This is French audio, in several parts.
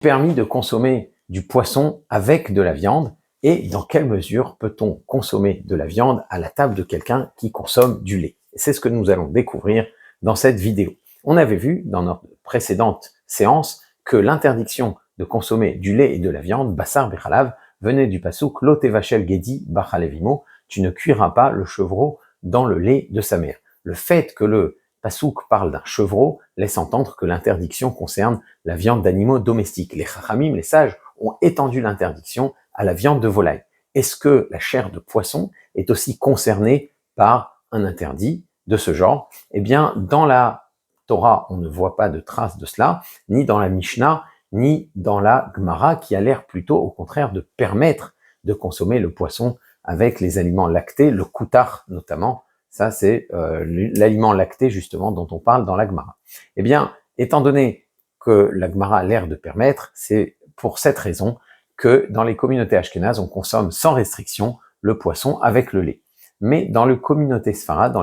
Permis de consommer du poisson avec de la viande et dans quelle mesure peut-on consommer de la viande à la table de quelqu'un qui consomme du lait? C'est ce que nous allons découvrir dans cette vidéo. On avait vu dans notre précédente séance que l'interdiction de consommer du lait et de la viande, Bassar Bechalav, venait du pasouk Lotevachel Gedi Bachalevimo, tu ne cuiras pas le chevreau dans le lait de sa mère. Le fait que le pasouk parle d'un chevreau laisse entendre que l'interdiction concerne la viande d'animaux domestiques. Les chachamim, les sages, ont étendu l'interdiction à la viande de volaille. Est-ce que la chair de poisson est aussi concernée par un interdit de ce genre? Eh bien, dans la Torah, on ne voit pas de traces de cela, ni dans la Mishnah, ni dans la Gemara, qui a l'air plutôt, au contraire, de permettre de consommer le poisson avec les aliments lactés, le koutar notamment. Ça, c'est l'aliment lacté, justement, dont on parle dans la Gemara. Eh bien, étant donné que la Gemara a l'air de permettre, c'est pour cette raison que dans les communautés ashkénazes, on consomme sans restriction le poisson avec le lait. Mais dans les communautés sfarades,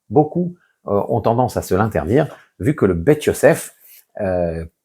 beaucoup ont tendance à se l'interdire, vu que le Bet Yosef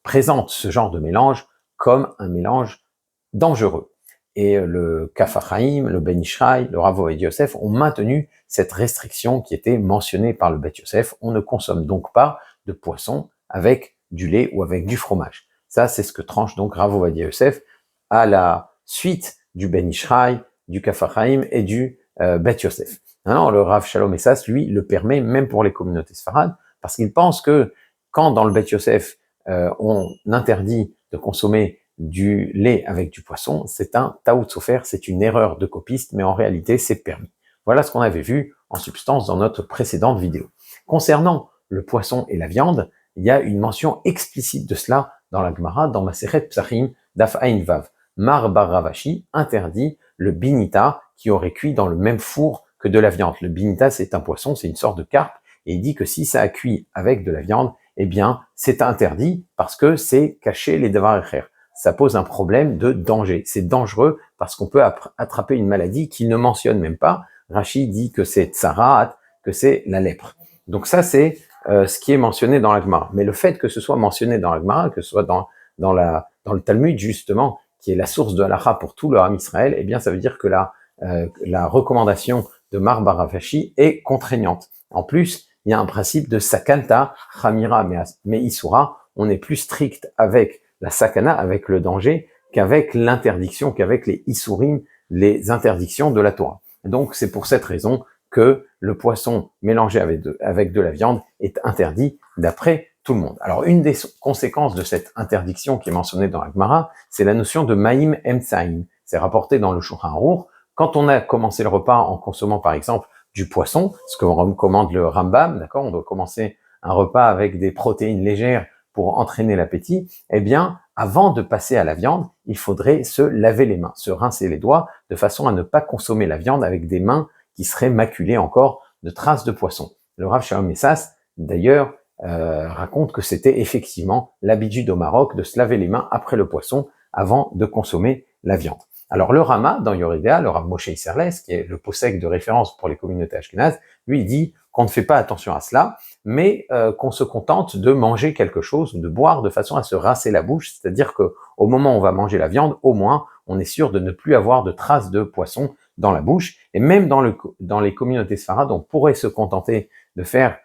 présente ce genre de mélange comme un mélange dangereux. Et le Kaf HaChaim, le Ben Ishraï, le Rav Ovadia Yosef ont maintenu cette restriction qui était mentionnée par le Bet Yosef. On ne consomme donc pas de poisson avec du lait ou avec du fromage. Ça, c'est ce que tranche donc Rav Ovadia Yosef à la suite du Ben Ishraï, du Kaf HaChaim et du Bet Yosef. Alors, le Rav Shalom Essas, lui, le permet même pour les communautés sfarades, parce qu'il pense que quand dans le Bet Yosef, on interdit de consommer du lait avec du poisson, c'est un taout sofer, c'est une erreur de copiste, mais en réalité, c'est permis. Voilà ce qu'on avait vu en substance dans notre précédente vidéo. Concernant le poisson et la viande, il y a une mention explicite de cela dans la Gemara, dans Masechet Psachim, Daf Ain Vav. Mar Bar Ravashi interdit le binita qui aurait cuit dans le même four que de la viande. Le binita, c'est un poisson, c'est une sorte de carpe, et il dit que si ça a cuit avec de la viande, eh bien, c'est interdit parce que c'est caché les devar echer. Ça pose un problème de danger. C'est dangereux parce qu'on peut attraper une maladie qu'il ne mentionne même pas. Rashi dit que c'est tsarat, que c'est la lèpre. Donc ça, c'est ce qui est mentionné dans la Gemara. Mais le fait que ce soit mentionné dans la Gemara, que ce soit dans le Talmud, justement, qui est la source de halakha pour tout le Ham Israël, eh bien, ça veut dire que la recommandation de Mar Bar Ravashi est contraignante. En plus, il y a un principe de sakanta, chamira, mais isura. On est plus strict avec la sakana, avec le danger, qu'avec l'interdiction, qu'avec les isurim, les interdictions de la Torah. Donc, c'est pour cette raison que le poisson mélangé avec de la viande est interdit d'après tout le monde. Alors, une des conséquences de cette interdiction qui est mentionnée dans la Gemara, c'est la notion de ma'im emtsaim. C'est rapporté dans le Shulchan Aruch. Quand on a commencé le repas en consommant, par exemple, du poisson, ce que recommande le Rambam, d'accord, on doit commencer un repas avec des protéines légères pour entraîner l'appétit, eh bien, avant de passer à la viande, il faudrait se laver les mains, se rincer les doigts, de façon à ne pas consommer la viande avec des mains qui seraient maculées encore de traces de poisson. Le Rav Shalom Essas, d'ailleurs, raconte que c'était effectivement l'habitude au Maroc de se laver les mains après le poisson, avant de consommer la viande. Alors le Rama, dans Yoredea, le Rav Moshe Isserles, qui est le posek de référence pour les communautés ashkénazes, lui il dit qu'on ne fait pas attention à cela, mais qu'on se contente de manger quelque chose, de boire de façon à se rincer la bouche, c'est-à-dire que au moment où on va manger la viande, au moins, on est sûr de ne plus avoir de traces de poisson dans la bouche. Et même dans les communautés sfarades, on pourrait se contenter de faire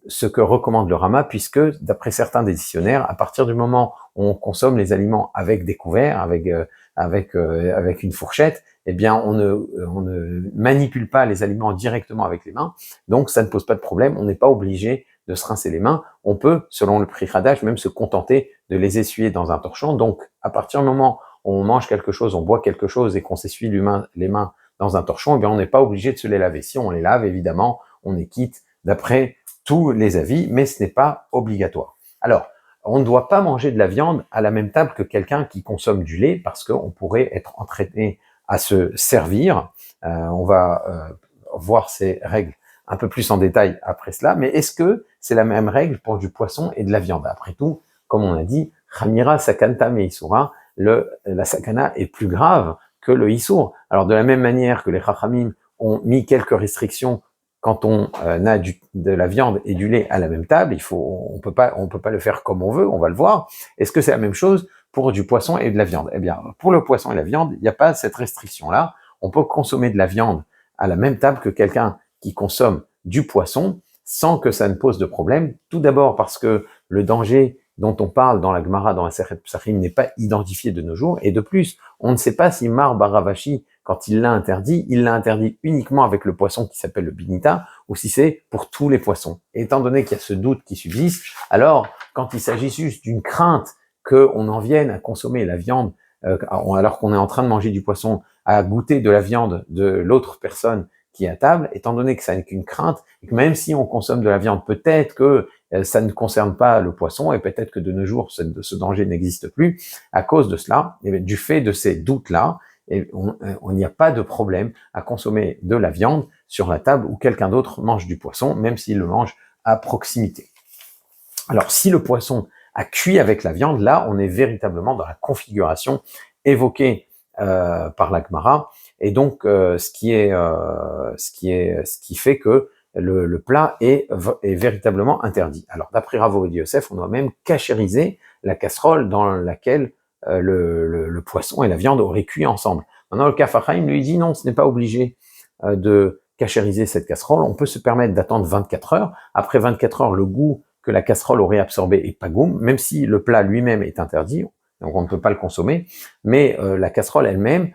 ce que recommande le Rama, puisque d'après certains des dictionnaires, à partir du moment où on consomme les aliments avec des couverts, avec une fourchette, eh bien on ne manipule pas les aliments directement avec les mains, donc ça ne pose pas de problème, on n'est pas obligé de se rincer les mains, on peut, selon le prix Hadash, même se contenter de les essuyer dans un torchon. Donc à partir du moment où on mange quelque chose, on boit quelque chose et qu'on s'essuie les mains dans un torchon, eh bien on n'est pas obligé de se les laver. Si on les lave, évidemment, on est quitte d'après tous les avis, mais ce n'est pas obligatoire. Alors, on ne doit pas manger de la viande à la même table que quelqu'un qui consomme du lait, parce qu'on pourrait être entraîné à se servir. On va voir ces règles un peu plus en détail après cela, mais est-ce que c'est la même règle pour du poisson et de la viande? Après tout, comme on a dit, Chamira sakanta me isura, la sakana est plus grave que le isur. Alors de la même manière que les chachamim ont mis quelques restrictions quand on a de la viande et du lait à la même table, on peut pas le faire comme on veut, on va le voir. Est-ce que c'est la même chose pour du poisson et de la viande. Eh bien, pour le poisson et la viande, il n'y a pas cette restriction-là. On peut consommer de la viande à la même table que quelqu'un qui consomme du poisson sans que ça ne pose de problème. Tout d'abord parce que le danger dont on parle dans la Gemara, dans la Sechet Psachim, n'est pas identifié de nos jours. Et de plus, on ne sait pas si Mar Baravashi, quand il l'a interdit uniquement avec le poisson qui s'appelle le binita, ou si c'est pour tous les poissons. Et étant donné qu'il y a ce doute qui subsiste, alors quand il s'agit juste d'une crainte qu'on en vienne à consommer la viande, alors qu'on est en train de manger du poisson, à goûter de la viande de l'autre personne qui est à table, étant donné que ça n'est qu'une crainte, et que même si on consomme de la viande, peut-être que ça ne concerne pas le poisson, et peut-être que de nos jours, ce danger n'existe plus, à cause de cela, et du fait de ces doutes-là, on n'y a pas de problème à consommer de la viande sur la table où quelqu'un d'autre mange du poisson, même s'il le mange à proximité. Alors, si le poisson a cuit avec la viande, là, on est véritablement dans la configuration évoquée par la Gemara, et donc ce qui fait que le plat est véritablement interdit. Alors, d'après Rav Ovadia Yosef, on doit même cachériser la casserole dans laquelle le poisson et la viande auraient cuit ensemble. Maintenant, le Kaf HaChaim lui dit non, ce n'est pas obligé de cachériser cette casserole. On peut se permettre d'attendre 24 heures. Après 24 heures, le goût que la casserole aurait absorbé est pagoum, même si le plat lui-même est interdit, donc on ne peut pas le consommer, mais la casserole elle-même,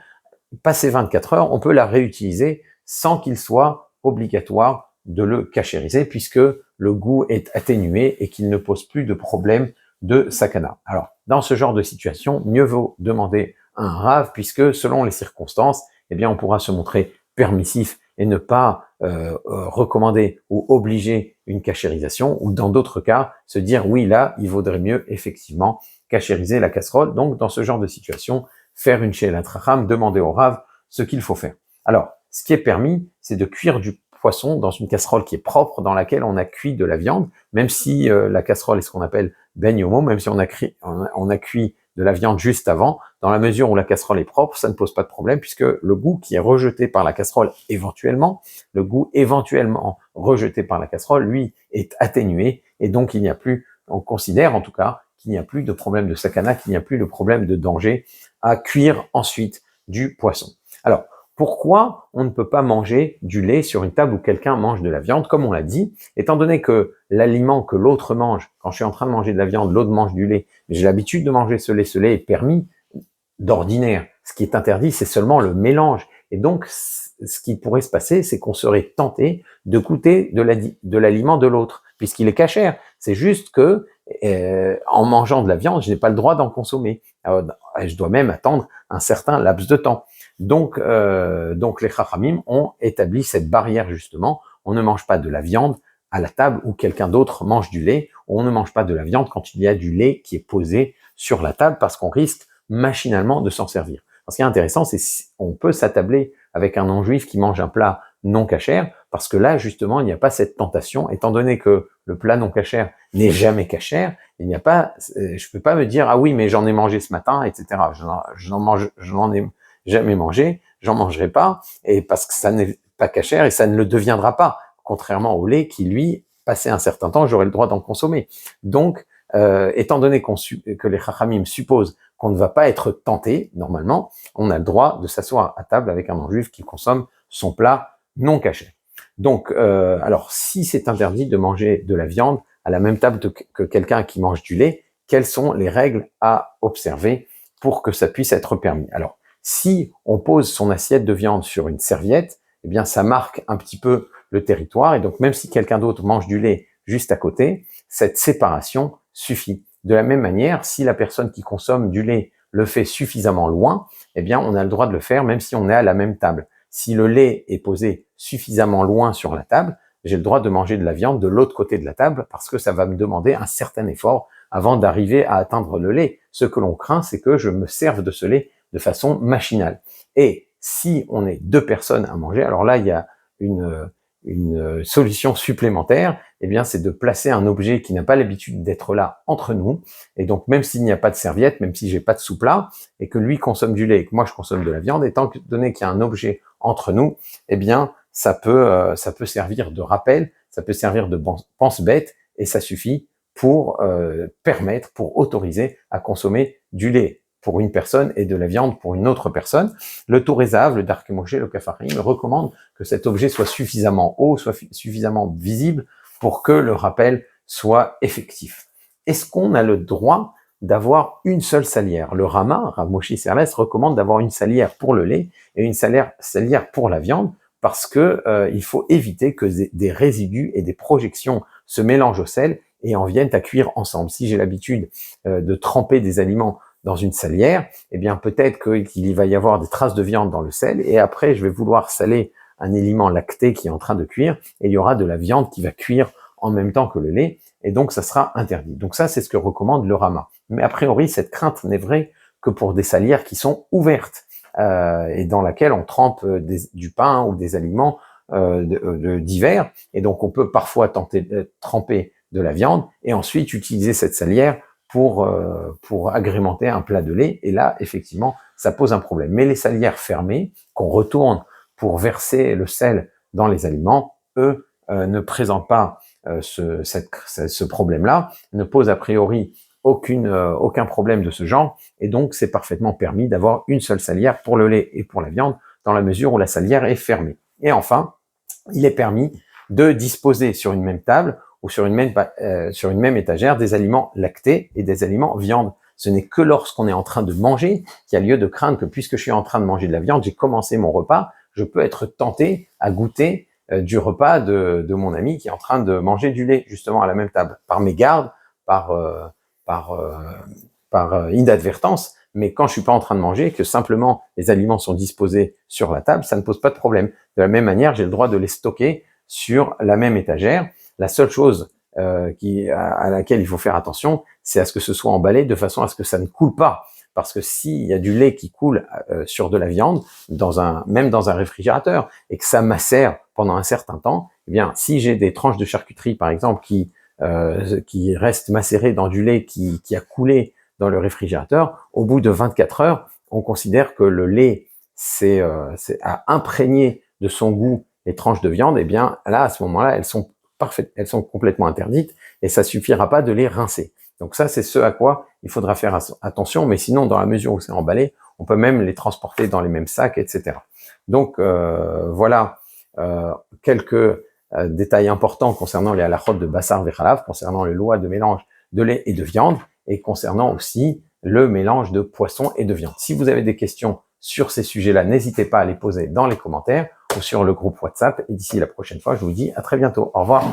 passé 24 heures, on peut la réutiliser sans qu'il soit obligatoire de le cachériser, puisque le goût est atténué et qu'il ne pose plus de problème de sakana. Alors, dans ce genre de situation, mieux vaut demander un rav, puisque selon les circonstances, eh bien, on pourra se montrer permissif et ne pas recommander ou obliger une cachérisation, ou dans d'autres cas, se dire oui, là, il vaudrait mieux effectivement cachériser la casserole. Donc, dans ce genre de situation, faire une she'elat racham, demander au rav ce qu'il faut faire. Alors, ce qui est permis, c'est de cuire du poisson dans une casserole qui est propre, dans laquelle on a cuit de la viande, même si la casserole est ce qu'on appelle ben yomo, même si on a cuit de la viande juste avant, dans la mesure où la casserole est propre, ça ne pose pas de problème, puisque le goût qui est rejeté par la casserole éventuellement, le goût éventuellement rejeté par la casserole, lui, est atténué, et donc il n'y a plus, on considère en tout cas, qu'il n'y a plus de problème de sakana, qu'il n'y a plus de problème de danger à cuire ensuite du poisson. Alors, pourquoi on ne peut pas manger du lait sur une table où quelqu'un mange de la viande? Comme on l'a dit, étant donné que l'aliment que l'autre mange, quand je suis en train de manger de la viande, l'autre mange du lait, mais j'ai l'habitude de manger ce lait est permis d'ordinaire. Ce qui est interdit, c'est seulement le mélange. Et donc, ce qui pourrait se passer, c'est qu'on serait tenté de goûter de l'aliment de l'autre, puisqu'il est cachère. C'est juste que, en mangeant de la viande, je n'ai pas le droit d'en consommer. Je dois même attendre un certain laps de temps. Donc les Chachamim ont établi cette barrière justement. On ne mange pas de la viande à la table où quelqu'un d'autre mange du lait. On ne mange pas de la viande quand il y a du lait qui est posé sur la table parce qu'on risque machinalement de s'en servir. Ce qui est intéressant, c'est qu'on peut s'attabler avec un non-juif qui mange un plat non cachère, parce que là, justement, il n'y a pas cette tentation, étant donné que le plat non cachère n'est jamais cachère, il n'y a pas, je peux pas me dire, ah oui, mais j'en ai mangé ce matin, etc. Je n'en ai jamais mangé, j'en mangerai pas, et parce que ça n'est pas cachère et ça ne le deviendra pas, contrairement au lait qui, lui, passé un certain temps, j'aurai le droit d'en consommer. Donc, étant donné que les Chachamim supposent qu'on ne va pas être tenté, normalement, on a le droit de s'asseoir à table avec un non-juif qui consomme son plat non caché. Donc, alors, si c'est interdit de manger de la viande à la même table que quelqu'un qui mange du lait, quelles sont les règles à observer pour que ça puisse être permis? Alors, si on pose son assiette de viande sur une serviette, eh bien, ça marque un petit peu le territoire, et donc même si quelqu'un d'autre mange du lait juste à côté, cette séparation suffit. De la même manière, si la personne qui consomme du lait le fait suffisamment loin, eh bien, on a le droit de le faire même si on est à la même table. Si le lait est posé suffisamment loin sur la table, j'ai le droit de manger de la viande de l'autre côté de la table parce que ça va me demander un certain effort avant d'arriver à atteindre le lait. Ce que l'on craint, c'est que je me serve de ce lait de façon machinale. Et si on est deux personnes à manger, alors là, il y a une solution supplémentaire, eh bien, c'est de placer un objet qui n'a pas l'habitude d'être là entre nous. Et donc, même s'il n'y a pas de serviette, même si j'ai pas de sous-plat, et que lui consomme du lait et que moi je consomme de la viande, étant donné qu'il y a un objet entre nous, eh bien, ça peut servir de rappel, ça peut servir de pense-bête, et ça suffit pour autoriser à consommer du lait pour une personne et de la viande pour une autre personne. Le Tourézav, le Darke Moshe, le Kafarim recommande que cet objet soit suffisamment haut, soit suffisamment visible pour que le rappel soit effectif. Est-ce qu'on a le droit d'avoir une seule salière? Le Rama, Rav Moshe Isserles, recommande d'avoir une salière pour le lait et une salière pour la viande parce que il faut éviter que des résidus et des projections se mélangent au sel et en viennent à cuire ensemble. Si j'ai l'habitude de tremper des aliments dans une salière, eh bien peut-être qu'il va y avoir des traces de viande dans le sel et après je vais vouloir saler un aliment lacté qui est en train de cuire et il y aura de la viande qui va cuire en même temps que le lait et donc ça sera interdit. Donc ça c'est ce que recommande le Rama. Mais a priori cette crainte n'est vraie que pour des salières qui sont ouvertes et dans laquelle on trempe du pain ou des aliments divers et donc on peut parfois tenter de tremper de la viande et ensuite utiliser cette salière pour agrémenter un plat de lait. Et là, effectivement, ça pose un problème. Mais les salières fermées, qu'on retourne pour verser le sel dans les aliments, eux, ne présentent pas ce problème-là, ne posent a priori aucun problème de ce genre. Et donc, c'est parfaitement permis d'avoir une seule salière pour le lait et pour la viande, dans la mesure où la salière est fermée. Et enfin, il est permis de disposer sur une même table ou sur une même étagère des aliments lactés et des aliments viande. Ce n'est que lorsqu'on est en train de manger qu'il y a lieu de craindre que puisque je suis en train de manger de la viande, j'ai commencé mon repas, je peux être tenté à goûter du repas de mon ami qui est en train de manger du lait justement à la même table, par mégarde, par inadvertance. Mais quand je suis pas en train de manger, que simplement les aliments sont disposés sur la table, ça ne pose pas de problème. De la même manière, j'ai le droit de les stocker sur la même étagère. La seule chose à laquelle il faut faire attention, c'est à ce que ce soit emballé de façon à ce que ça ne coule pas. Parce que s'il y a du lait qui coule sur de la viande, même dans un réfrigérateur, et que ça macère pendant un certain temps, eh bien, si j'ai des tranches de charcuterie, par exemple, qui restent macérées dans du lait qui a coulé dans le réfrigérateur, au bout de 24 heures, on considère que le lait a imprégné de son goût les tranches de viande, et bien là, à ce moment-là, elles sont complètement interdites et ça suffira pas de les rincer. Donc ça, c'est ce à quoi il faudra faire attention, mais sinon, dans la mesure où c'est emballé, on peut même les transporter dans les mêmes sacs, etc. Donc voilà quelques détails importants concernant les halachot de Bassar Vechalav, concernant les lois de mélange de lait et de viande, et concernant aussi le mélange de poisson et de viande. Si vous avez des questions sur ces sujets-là, n'hésitez pas à les poser dans les commentaires ou sur le groupe WhatsApp. Et d'ici la prochaine fois, je vous dis à très bientôt. Au revoir.